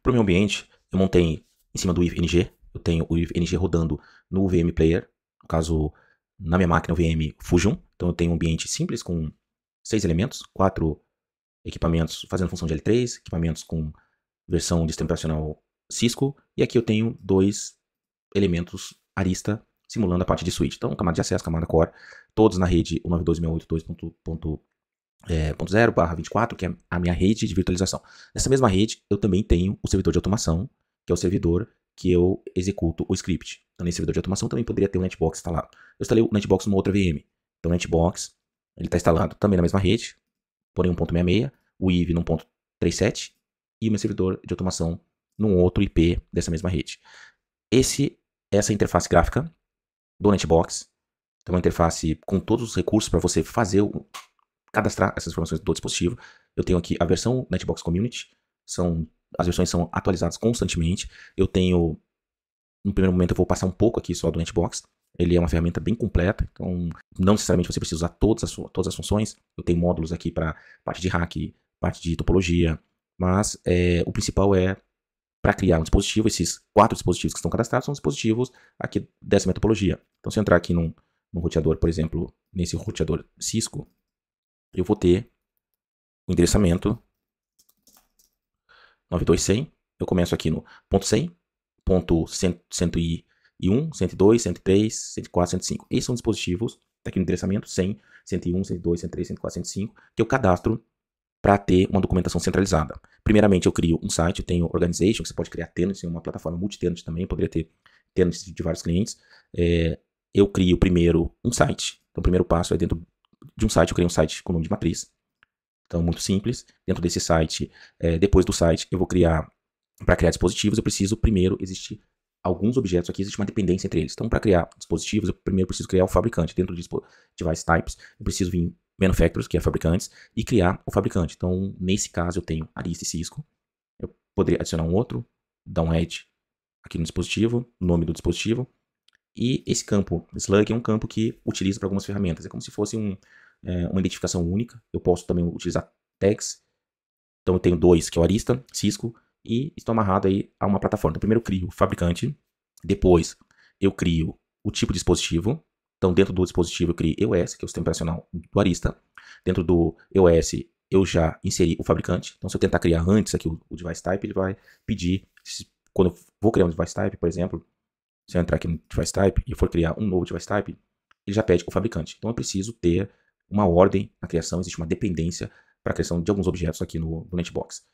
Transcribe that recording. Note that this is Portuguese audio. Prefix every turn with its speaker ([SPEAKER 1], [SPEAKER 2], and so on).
[SPEAKER 1] Para o meu ambiente, eu montei em cima do IVE-NG. Eu tenho o IVE-NG rodando no VM Player. No caso, na minha máquina, o VM Fusion. Então eu tenho um ambiente simples com 6 elementos, 4 equipamentos fazendo função de L3, equipamentos com versão de sistema operacional Cisco. E aqui eu tenho 2 elementos Arista simulando a parte de switch. Então, camada de acesso, camada core, todos na rede 192.168.0/24, que é a minha rede de virtualização. Nessa mesma rede, eu também tenho o servidor de automação, que é o servidor que eu executo o script. Então, nesse servidor de automação também poderia ter o NetBox instalado. Eu instalei o NetBox numa outra VM. Então, o NetBox, ele está instalado também na mesma rede, porém 1.66, o IVE no 1.37 e o meu servidor de automação num outro IP dessa mesma rede. Essa interface gráfica do NetBox, então uma interface com todos os recursos para você cadastrar essas informações do dispositivo. Eu tenho aqui a versão NetBox Community, as versões são atualizadas constantemente. Eu tenho, no primeiro momento eu vou passar um pouco aqui só do NetBox. Ele é uma ferramenta bem completa, então não necessariamente você precisa usar todas as funções. Eu tenho módulos aqui para parte de hack, parte de topologia, mas o principal é para criar um dispositivo. Esses 4 dispositivos que estão cadastrados são dispositivos aqui dessa metodologia. Então, se eu entrar aqui num roteador, por exemplo, nesse roteador Cisco, eu vou ter o endereçamento 92.100. Eu começo aqui no ponto 100, ponto 101, 102, 103, 104, 105. Esses são dispositivos, tá aqui no endereçamento 100, 101, 102, 103, 104, 105, que eu cadastro para ter uma documentação centralizada. Primeiramente, eu crio um site, eu tenho Organization, que você pode criar tenants, uma plataforma multi-tenant também, poderia ter tenants de vários clientes. Eu crio primeiro um site. Então, o primeiro passo é dentro de um site, eu crio um site com nome de matriz. Então, muito simples. Dentro desse site, depois do site, eu vou criar, para criar dispositivos, eu preciso primeiro existir alguns objetos aqui, existe uma dependência entre eles. Então, para criar dispositivos, eu primeiro preciso criar o fabricante. Dentro de device types, eu preciso vir manufacturers, que é fabricantes, e criar o fabricante. Então, nesse caso, eu tenho Arista e Cisco. Eu poderia adicionar um outro, dar um add aqui no dispositivo, nome do dispositivo. E esse campo, slug, é um campo que utiliza para algumas ferramentas. É como se fosse uma identificação única. Eu posso também utilizar tags. Então, eu tenho 2, que é o Arista, Cisco, e estou amarrado aí a uma plataforma. Então, primeiro eu crio o fabricante, depois eu crio o tipo de dispositivo. Então, dentro do dispositivo eu criei EOS, que é o sistema operacional do Arista. Dentro do EOS eu já inseri o fabricante. Então, se eu tentar criar antes aqui o device type, ele vai pedir, quando eu vou criar um device type, por exemplo, se eu entrar aqui no device type e for criar um novo device type, ele já pede o fabricante. Então, eu preciso ter uma ordem na criação, existe uma dependência para a criação de alguns objetos aqui no NetBox.